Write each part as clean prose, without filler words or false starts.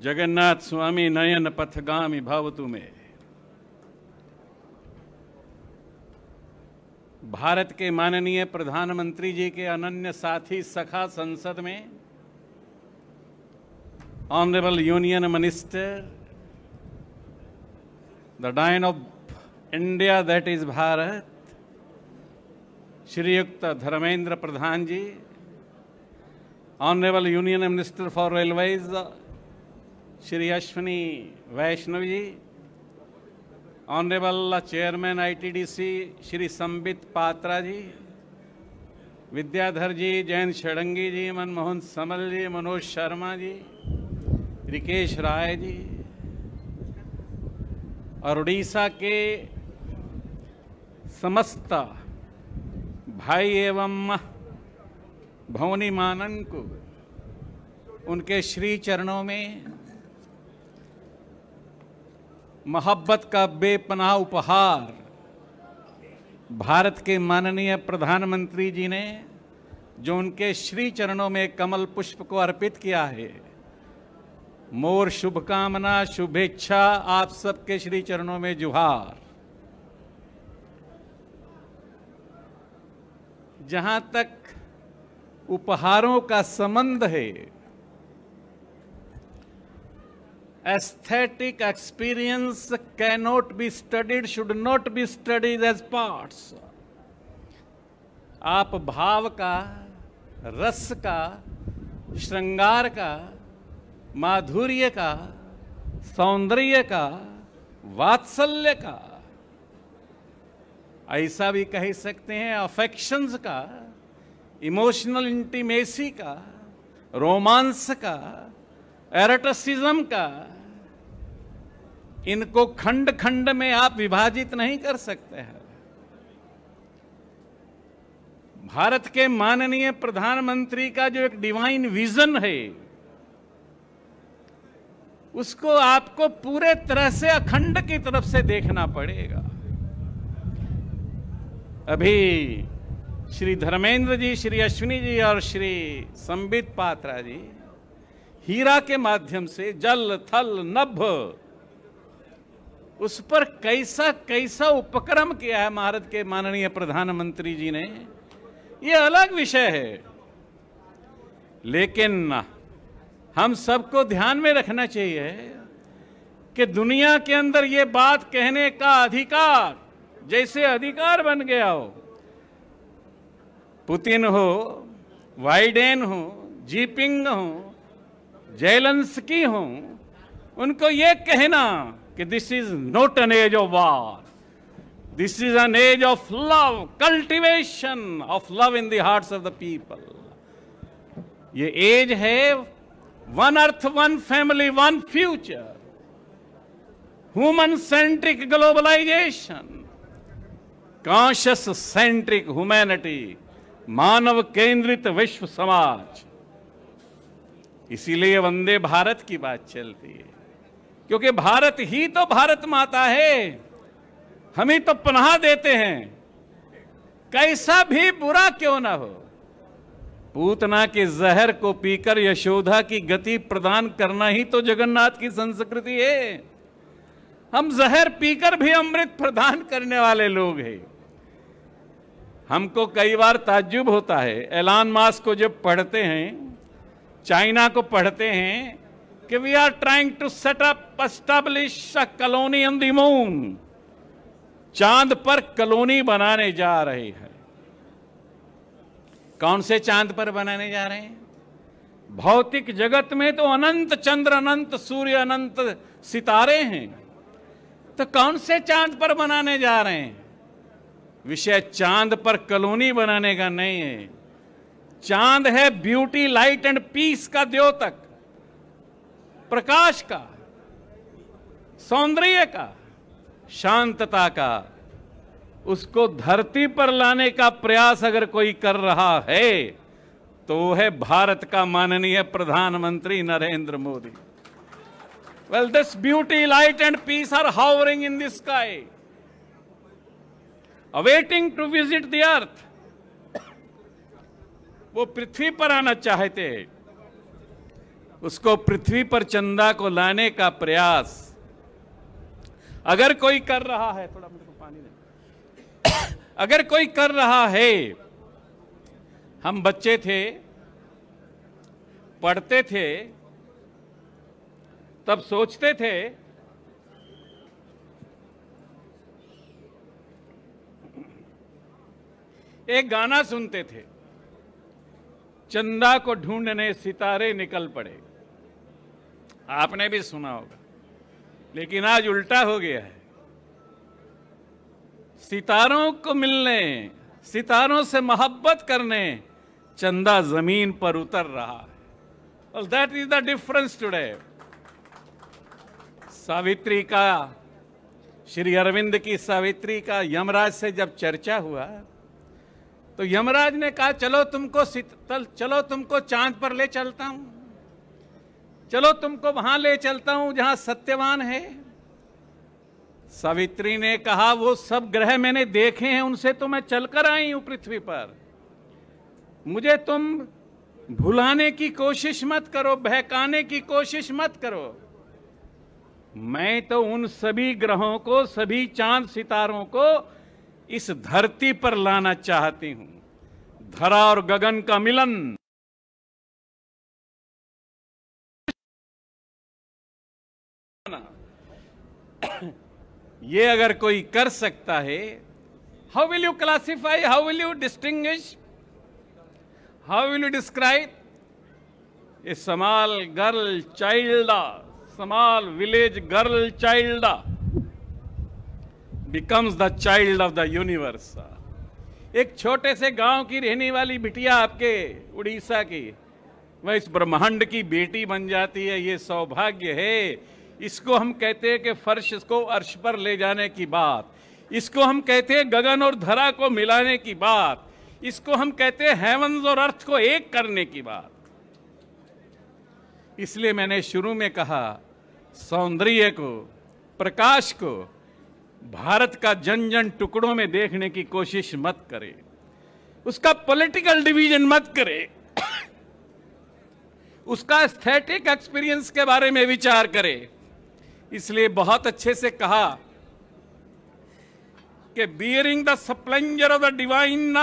जगन्नाथ स्वामी नयन पथगामी भवतु में। भारत के माननीय प्रधानमंत्री जी के अनन्य साथी सखा संसद में ऑनरेबल यूनियन मिनिस्टर, द डायन of India that is Bharat, Shriyukt Dharmendra Pradhan ji, honourable union minister for railways Shri Ashwini Vaishnaw ji, honourable chairman ITDC Shri Sambit Patra ji, Vidyadhar ji, Jayant Sarangi ji, Manmohan Samal ji, Manoj Sharma ji, Rikesh Rai ji और उड़ीसा के समस्त भाई एवं भवनी मानन को उनके श्री चरणों में मोहब्बत का बेपनाह उपहार भारत के माननीय प्रधानमंत्री जी ने जो उनके श्री चरणों में कमल पुष्प को अर्पित किया है, मोर शुभकामना शुभेच्छा आप सबके श्री चरणों में जुहार। जहां तक उपहारों का संबंध है, aesthetic experience cannot be studied, should not be studied as parts। आप भाव का, रस का, श्रृंगार का, माधुर्य का, सौंदर्य का, वात्सल्य का, ऐसा भी कह सकते हैं अफेक्शंस का, इमोशनल इंटीमेसी का, रोमांस का, एरोटिसिज्म का, इनको खंड खंड में आप विभाजित नहीं कर सकते हैं। भारत के माननीय प्रधानमंत्री का जो एक डिवाइन विजन है, उसको आपको पूरे तरह से अखंड की तरफ से देखना पड़ेगा। अभी श्री धर्मेंद्र जी, श्री अश्विनी जी और श्री संबित पात्रा जी हीरा के माध्यम से जल थल नभ उस पर कैसा कैसा उपक्रम किया है भारत के माननीय प्रधानमंत्री जी ने, ये अलग विषय है। लेकिन हम सबको ध्यान में रखना चाहिए कि दुनिया के अंदर ये बात कहने का अधिकार जैसे अधिकार बन गया हो, पुतिन हो, वाइडेन हो, जीपिंग हो, जेलेंस्की हो, उनको ये कहना कि this is not an age of war, this is an age of love, cultivation of love in the hearts of the people. ये एज है one earth, one family, one future, human centric globalisation, conscious centric humanity, मानव केंद्रित विश्व समाज। इसीलिए वंदे भारत की बात चलती है, क्योंकि भारत ही तो भारत माता है, हम ही तो पनाह देते हैं, कैसा भी बुरा क्यों ना हो। पूतना के जहर को पीकर यशोदा की गति प्रदान करना ही तो जगन्नाथ की संस्कृति है। हम जहर पीकर भी अमृत प्रदान करने वाले लोग हैं। हमको कई बार ताज्जुब होता है, एलन मस्क को जब पढ़ते हैं, चाइना को पढ़ते हैं कि we are trying to set up establish a colony on the moon, चांद पर कॉलोनी बनाने जा रहे हैं। कौन से चांद पर बनाने जा रहे हैं? भौतिक जगत में तो अनंत चंद्र, अनंत सूर्य, अनंत सितारे हैं, तो कौन से चांद पर बनाने जा रहे हैं? विषय चांद पर कॉलोनी बनाने का नहीं है। चांद है ब्यूटी, लाइट एंड पीस का द्योतक, प्रकाश का, सौंदर्य का, शांतता का। उसको धरती पर लाने का प्रयास अगर कोई कर रहा है तो वो है भारत का माननीय प्रधानमंत्री Narendra Modi. Well, this beauty, light and peace are hovering in the sky, awaiting to visit the earth. वो पृथ्वी पर आना चाहते हैं, उसको पृथ्वी पर चंदा को लाने का प्रयास अगर कोई कर रहा है, थोड़ा मेरे को पानी दे, अगर कोई कर रहा है, हम बच्चे थे, पढ़ते थे, तब सोचते थे एक गाना सुनते थे, चंदा को ढूंढने सितारे निकल पड़े। आपने भी सुना होगा, लेकिन आज उल्टा हो गया है। सितारों को मिलने, सितारों से मोहब्बत करने चंदा जमीन पर उतर रहा है। और that is the difference today. Savitri का, श्री अरविंद की सावित्री का यमराज से जब चर्चा हुआ तो यमराज ने कहा चलो तुमको चांद पर ले चलता हूं, चलो तुमको वहां ले चलता हूं जहां सत्यवान है। सावित्री ने कहा वो सब ग्रह मैंने देखे हैं, उनसे तो मैं चलकर आई हूं पृथ्वी पर। मुझे तुम भुलाने की कोशिश मत करो, बहकाने की कोशिश मत करो। मैं तो उन सभी ग्रहों को, सभी चांद सितारों को इस धरती पर लाना चाहती हूं। धरा और गगन का मिलन, ये अगर कोई कर सकता है, how will you classify, how will you distinguish, how will you describe A small girl child, small village girl child becomes the child of the universe। एक छोटे से गांव की रहने वाली बिटिया आपके उड़ीसा की, वह इस ब्रह्मांड की बेटी बन जाती है। ये सौभाग्य है। इसको हम कहते हैं कि फर्श को अर्श पर ले जाने की बात, इसको हम कहते हैं गगन और धरा को मिलाने की बात, इसको हम कहते हैं हेवंस और अर्थ को एक करने की बात। इसलिए मैंने शुरू में कहा, सौंदर्य को, प्रकाश को भारत का जन जन टुकड़ों में देखने की कोशिश मत करे, उसका पॉलिटिकल डिवीजन मत करे, उसका एस्थेटिक एक्सपीरियंस के बारे में विचार करे। इसलिए बहुत अच्छे से कहा कि bearing the splendour of the divine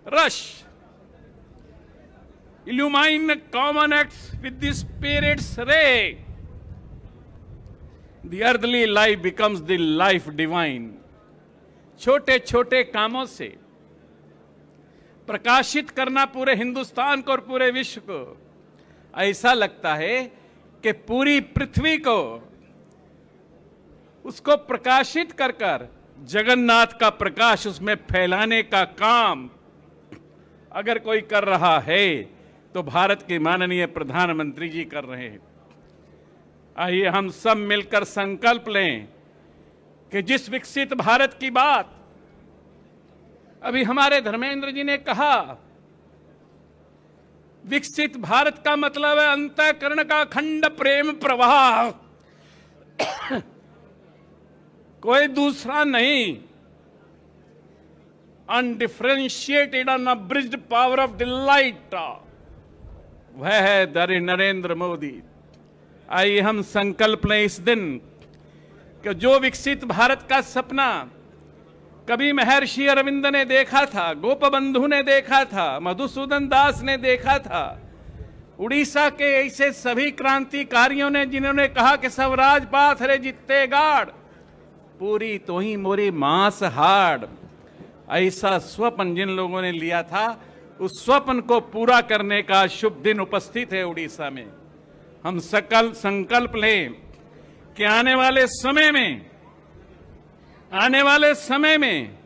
rush, illumine common acts with the spirit's ray, The earthly life becomes the life divine। छोटे छोटे कामों से प्रकाशित करना पूरे हिंदुस्तान को और पूरे विश्व को। ऐसा लगता है कि पूरी पृथ्वी को, उसको प्रकाशित कर कर जगन्नाथ का प्रकाश उसमें फैलाने का काम अगर कोई कर रहा है तो भारत के माननीय प्रधानमंत्री जी कर रहे हैं। आइए हम सब मिलकर संकल्प लें कि जिस विकसित भारत की बात अभी हमारे धर्मेंद्र जी ने कहा, विकसित भारत का मतलब है अंतःकरण का अखंड प्रेम प्रवाह, कोई दूसरा नहीं। अनडिफरेंशिएटेड अनअब्रिज्ड पावर ऑफ डिलाइट, वह है नरेंद्र मोदी। आइए हम संकल्प लें इस दिन कि जो विकसित भारत का सपना कभी महर्षि अरविंद ने देखा था, गोपबंधु ने देखा था, मधुसूदन दास ने देखा था, उड़ीसा के ऐसे सभी क्रांतिकारियों ने जिन्होंने कहा कि सब राजपाथ रे जित्ते गाड़, पूरी तो ही मोरी मांस हाड़, ऐसा स्वप्न जिन लोगों ने लिया था, उस स्वप्न को पूरा करने का शुभ दिन उपस्थित है उड़ीसा में। हम संकल्प लें कि आने वाले समय में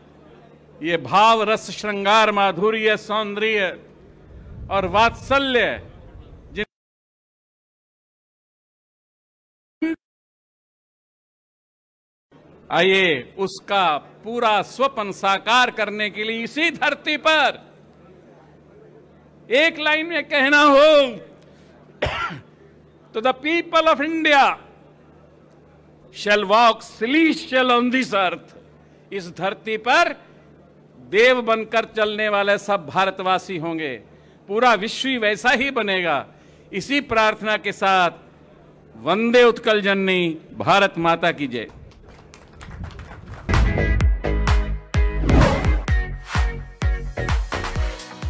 ये भाव रस श्रृंगार माधुर्य सौंदर्य और वात्सल्य आइए उसका पूरा स्वप्न साकार करने के लिए इसी धरती पर एक लाइन में कहना हो तो the people of India shall walk celestial on this earth. इस धरती पर देव बनकर चलने वाले सब भारतवासी होंगे, पूरा विश्व वैसा ही बनेगा। इसी प्रार्थना के साथ वंदे उत्कल जननी, भारत माता की जय।